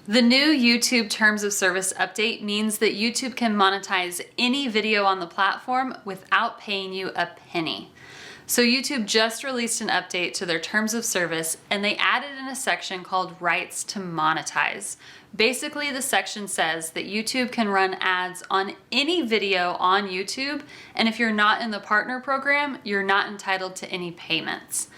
The new YouTube Terms of Service update means that YouTube can monetize any video on the platform without paying you a penny. So YouTube just released an update to their Terms of Service, and they added in a section called Rights to Monetize. Basically, the section says that YouTube can run ads on any video on YouTube, and if you're not in the partner program, you're not entitled to any payments.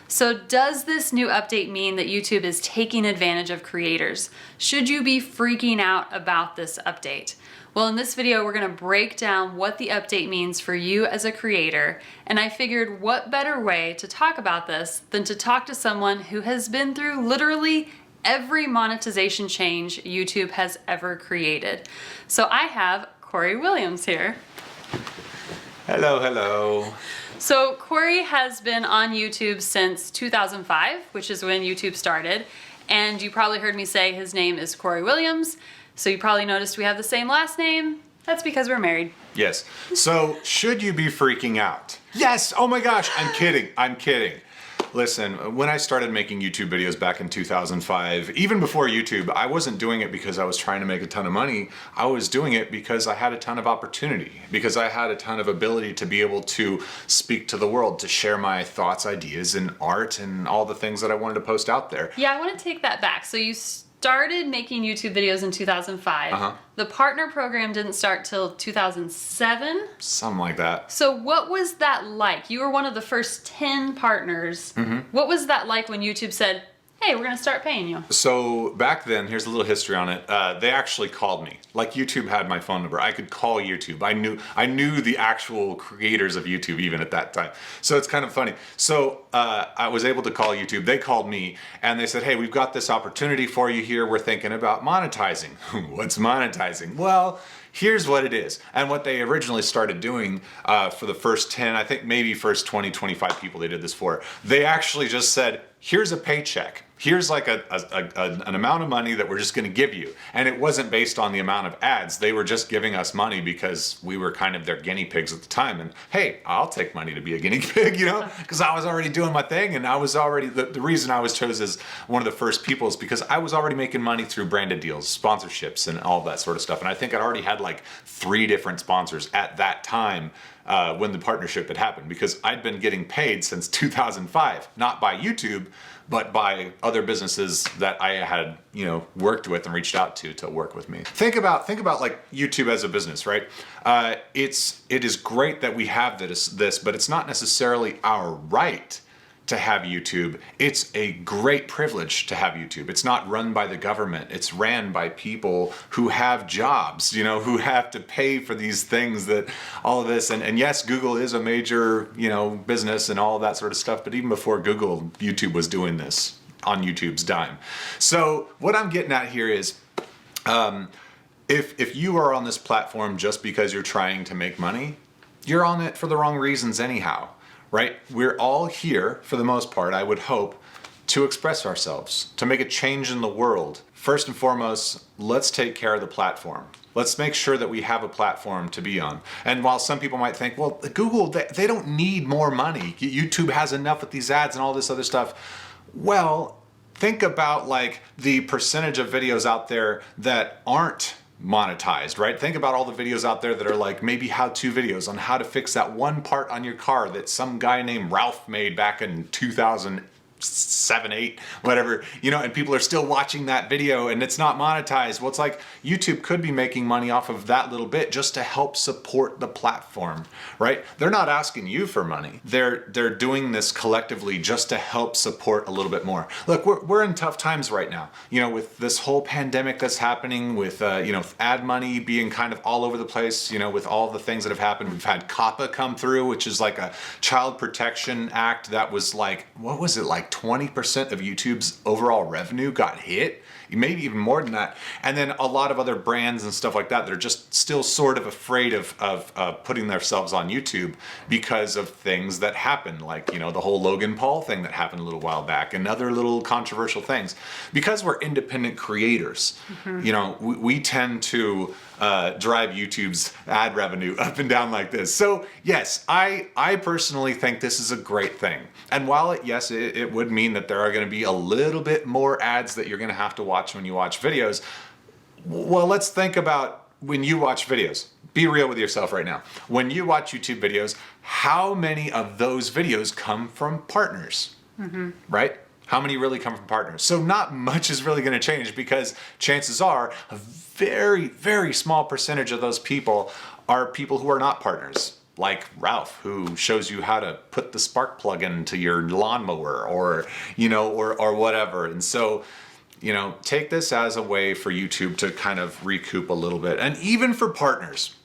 So does this new update mean that YouTube is taking advantage of creators? Should you be freaking out about this update? Well, in this video, we're gonna break down what the update means for you as a creator, and I figured what better way to talk about this than to talk to someone who has been through literally every monetization change YouTube has ever created. So I have Corey Williams here. Hello, hello. So Corey has been on YouTube since 2005, which is when YouTube started. And you probably heard me say his name is Corey Williams. So you probably noticed we have the same last name. That's because we're married. Yes. So should you be freaking out? Yes. Oh my gosh. I'm kidding. I'm kidding. Listen, when I started making YouTube videos back in 2005, even before YouTube, I wasn't doing it because I was trying to make a ton of money. I was doing it because I had a ton of opportunity, because I had a ton of ability to be able to speak to the world, to share my thoughts, ideas, and art, and all the things that I wanted to post out there. Yeah, I want to take that back. So you started making YouTube videos in 2005. The partner program didn't start till 2007. Something like that. So what was that like? You were one of the first 10 partners. What was that like when YouTube said, hey, we're gonna start paying you? So back then, here's a little history on it. They actually called me. Like YouTube had my phone number. I could call YouTube. I knew the actual creators of YouTube even at that time. So it's kind of funny. So I was able to call YouTube. They called me and they said, hey, we've got this opportunity for you here. We're thinking about monetizing. What's monetizing? Well, here's what it is. And what they originally started doing for the first 10, I think maybe first 20, 25 people they did this for, they actually just said, here's a paycheck. Here's like an amount of money that we're just gonna give you. And it wasn't based on the amount of ads. They were just giving us money because we were kind of their guinea pigs at the time. And hey, I'll take money to be a guinea pig, you know, because I was already doing my thing. And I was already, the reason I was chosen as one of the first people is because I was already making money through branded deals, sponsorships, and all that sort of stuff. And I think I'd already had like 3 different sponsors at that time when the partnership had happened, because I'd been getting paid since 2005, not by YouTube, but by other businesses that I had, you know, worked with and reached out to work with me. Think about like YouTube as a business, right? It is great that we have this, but it's not necessarily our right to have YouTube. It's a great privilege to have YouTube. It's not run by the government. It's ran by people who have jobs, you know, who have to pay for these things, that all of this. And yes, Google is a major, you know, business and all of that sort of stuff. But even before Google, YouTube was doing this on YouTube's dime. So what I'm getting at here is, if you are on this platform just because you're trying to make money, you're on it for the wrong reasons anyhow. Right? We're all here, for the most part, I would hope, to express ourselves, to make a change in the world. First and foremost, let's take care of the platform. Let's make sure that we have a platform to be on. And while some people might think, well, Google, they don't need more money. YouTube has enough with these ads and all this other stuff. Well, think about like the percentage of videos out there that aren't monetized, right? Think about all the videos out there that are like maybe how-to videos on how to fix that one part on your car that some guy named Ralph made back in 2007, 8, whatever, you know, and people are still watching that video and it's not monetized. Well, it's like YouTube could be making money off of that little bit just to help support the platform, right? They're not asking you for money. They're doing this collectively just to help support a little bit more. Look, we're in tough times right now, you know, with this whole pandemic that's happening, with you know, ad money being kind of all over the place, you know, with all the things that have happened. We've had COPPA come through, which is like a Child Protection Act that was like, what was it, like 20% of YouTube's overall revenue got hit? Maybe even more than that. And then a lot of other brands and stuff like that that are just still sort of afraid of putting themselves on YouTube because of things that happen, like, you know, the whole Logan Paul thing that happened a little while back and other little controversial things. Because we're independent creators, you know, we tend to drive YouTube's ad revenue up and down like this. So yes, I personally think this is a great thing. And while it would mean that there are going to be a little bit more ads that you're going to have to watch watch when you watch videos. Well, let's think about when you watch videos. Be real with yourself right now. When you watch YouTube videos, how many of those videos come from partners, right? How many really come from partners? So not much is really going to change, because chances are a very, very small percentage of those people are people who are not partners. Like Ralph, who shows you how to put the spark plug into your lawnmower, or, or whatever. And so, take this as a way for YouTube to kind of recoup a little bit. And even for partners,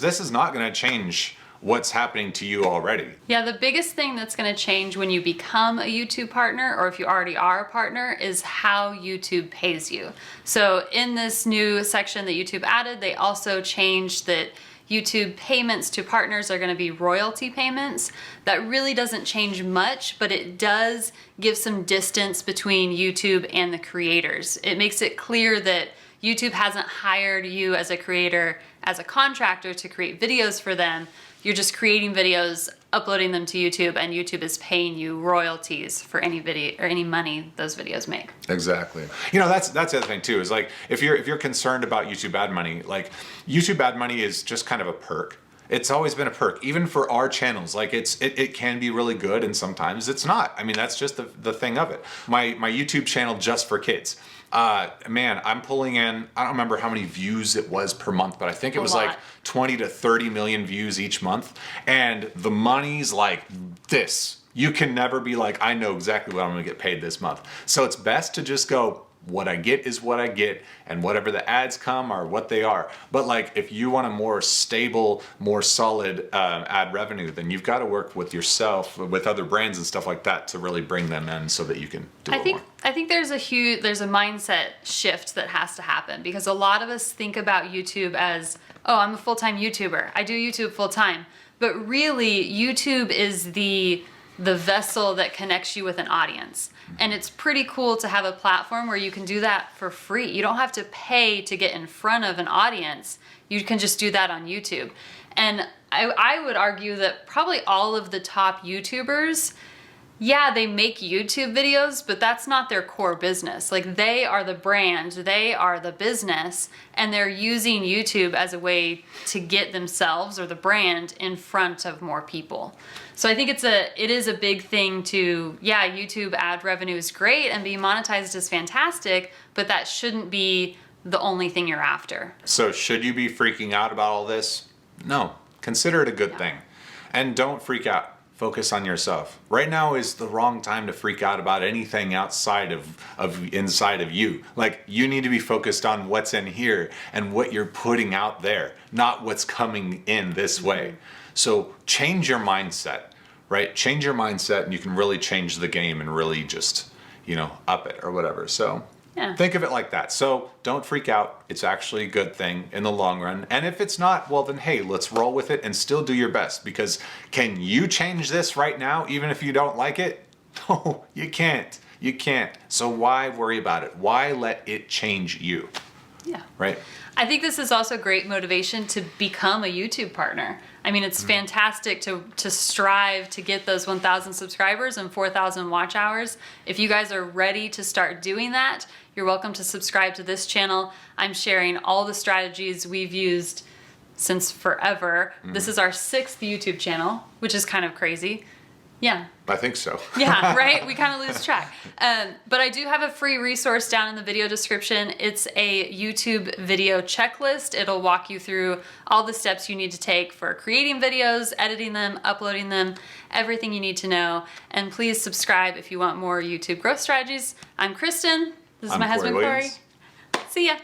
this is not going to change what's happening to you already. Yeah, the biggest thing that's going to change when you become a YouTube partner, or if you already are a partner, is how YouTube pays you. So in this new section that YouTube added, they also changed that YouTube payments to partners are going to be royalty payments. That really doesn't change much, but it does give some distance between YouTube and the creators. It makes it clear that YouTube hasn't hired you as a creator as a contractor to create videos for them. You're just creating videos, uploading them to YouTube, and YouTube is paying you royalties for any video or any money those videos make. Exactly. That's the other thing too, is like if you're concerned about YouTube ad money, like YouTube ad money is just kind of a perk. It's always been a perk, even for our channels. Like it can be really good, and sometimes it's not. I mean, that's just the thing of it. My YouTube channel just for kids. Man, I'm pulling in, I don't remember how many views it was per month, but I think it was like 20 to 30 million views each month. And the money's like this. You can never be like, I know exactly what I'm gonna get paid this month. So it's best to just go, what I get is what I get, and whatever the ads come are what they are. But like, if you want a more stable, more solid ad revenue, then you've got to work with yourself, with other brands and stuff like that, to really bring them in so that you can do more. I think there's a mindset shift that has to happen, because a lot of us think about YouTube as, oh, I'm a full-time YouTuber. I do YouTube full-time. But really, YouTube is the vessel that connects you with an audience. And it's pretty cool to have a platform where you can do that for free. You don't have to pay to get in front of an audience. You can just do that on YouTube. And I would argue that probably all of the top YouTubers, yeah, they make YouTube videos, but that's not their core business. Like, they are the brand, they are the business, and they're using YouTube as a way to get themselves or the brand in front of more people. So I think it is a big thing to, yeah, YouTube ad revenue is great and being monetized is fantastic, but that shouldn't be the only thing you're after. So should you be freaking out about all this? No, consider it a good thing. And don't freak out. Focus on yourself. Right now is the wrong time to freak out about anything outside of inside of you. Like, you need to be focused on what's in here and what you're putting out there, not what's coming in this way. So change your mindset, right? Change your mindset, and you can really change the game and really just, up it or whatever. So yeah. Think of it like that. So don't freak out. It's actually a good thing in the long run. And if it's not, well then, hey, let's roll with it and still do your best, because can you change this right now, even if you don't like it? No, you can't. You can't. So why worry about it? Why let it change you? Yeah. Right? I think this is also great motivation to become a YouTube partner. I mean, it's fantastic to strive to get those 1,000 subscribers and 4,000 watch hours. If you guys are ready to start doing that, you're welcome to subscribe to this channel. I'm sharing all the strategies we've used since forever. This is our 6th YouTube channel, which is kind of crazy. Yeah. I think so. Yeah, right? We kind of lose track. But I do have a free resource down in the video description. It's a YouTube video checklist. It'll walk you through all the steps you need to take for creating videos, editing them, uploading them, everything you need to know. And please subscribe if you want more YouTube growth strategies. I'm Kristen. This is my husband, Corey. See ya.